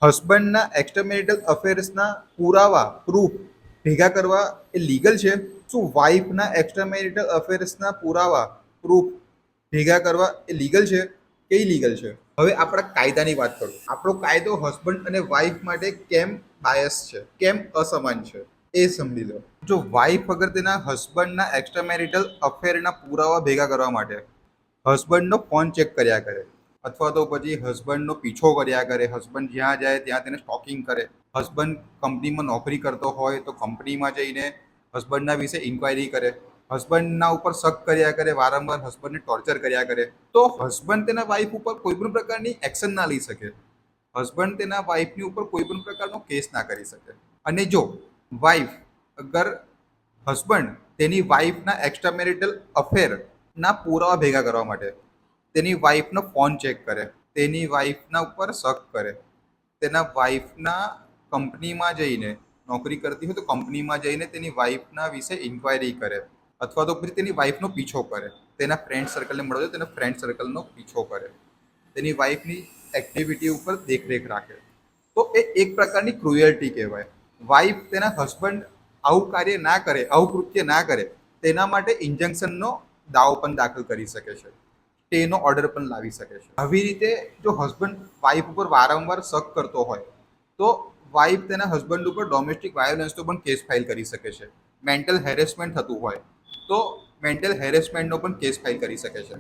હસબન્ડના એક્સ્ટ્રામેરિટલ અફેર્સના પુરાવા પ્રૂફ ભેગા કરવા એ લીગલ છે? શું વાઇફના એક્સ્ટ્રામેરિટલ અફેર્સના પુરાવા પ્રૂફ ભેગા કરવા એ લીગલ છે કે ઇલીગલ છે? હવે આપણા કાયદાની વાત કરું. આપણો કાયદો હસબન્ડ અને વાઇફ માટે કેમ બાયસ છે, કેમ અસમાન છે એ સમજી લો. જો વાઇફ અગર તેના હસબન્ડના એક્સ્ટ્રામેરિટલ અફેરના પુરાવા ભેગા કરવા માટે હસબન્ડનો ફોન ચેક કર્યા કરે, અથવા તો પછી હસબન્ડનો પીછો કર્યા કરે, હસબન્ડ જ્યાં જાય ત્યાં તેને સ્ટોકિંગ કરે, હસબન્ડ કંપનીમાં નોકરી કરતો હોય તો કંપનીમાં જઈને હસબન્ડના વિશે ઇન્ક્વાયરી કરે, હસબન્ડના ઉપર શક કર્યા કરે, વારંવાર હસબન્ડને ટોર્ચર કર્યા કરે, તો હસબન્ડ તેના વાઇફ ઉપર કોઈ પણ પ્રકારની એક્શન ના લઈ શકે. હસબન્ડ તેના વાઇફની ઉપર કોઈ પણ પ્રકારનો કેસ ના કરી શકે. અને જો વાઇફ અગર હસબન્ડ તેની વાઇફના એક્સ્ટ્રામેરિટલ અફેરના પુરાવા ભેગા કરવા માટે તેની વાઇફનો ફોન ચેક કરે, તેની વાઇફના ઉપર શક કરે, તેના વાઇફના કંપનીમાં જઈને નોકરી કરતી હોય તો કંપનીમાં જઈને તેની વાઇફના વિશે ઇન્ક્વાયરી કરે, અથવા તો પછી તેની વાઇફનો પીછો કરે, તેના ફ્રેન્ડ સર્કલને મળે તો તેના ફ્રેન્ડ સર્કલનો પીછો કરે, તેની વાઇફની એક્ટિવિટી ઉપર દેખરેખ રાખે, તો એ એક પ્રકારની ક્રુએલ્ટી કહેવાય. વાઇફ તેના હસબન્ડ આવું કાર્ય ના કરે, આવું કૃત્ય ના કરે, તેના માટે ઇન્જંક્શનનો દાવો પણ દાખલ કરી શકે છે, સ્ટેનો ઓર્ડર પણ લાવી શકે છે. આવી રીતે જો હસબન્ડ વાઇફ ઉપર વારંવાર શક કરતો હોય તો વાઇફ તેના હસબન્ડ ઉપર ડોમેસ્ટિક વાયોલન્સનો પણ કેસ ફાઇલ કરી શકે છે. મેન્ટલ હેરેસમેન્ટ થતું હોય તો મેન્ટલ હેરેસમેન્ટનો પણ કેસ ફાઇલ કરી શકે છે.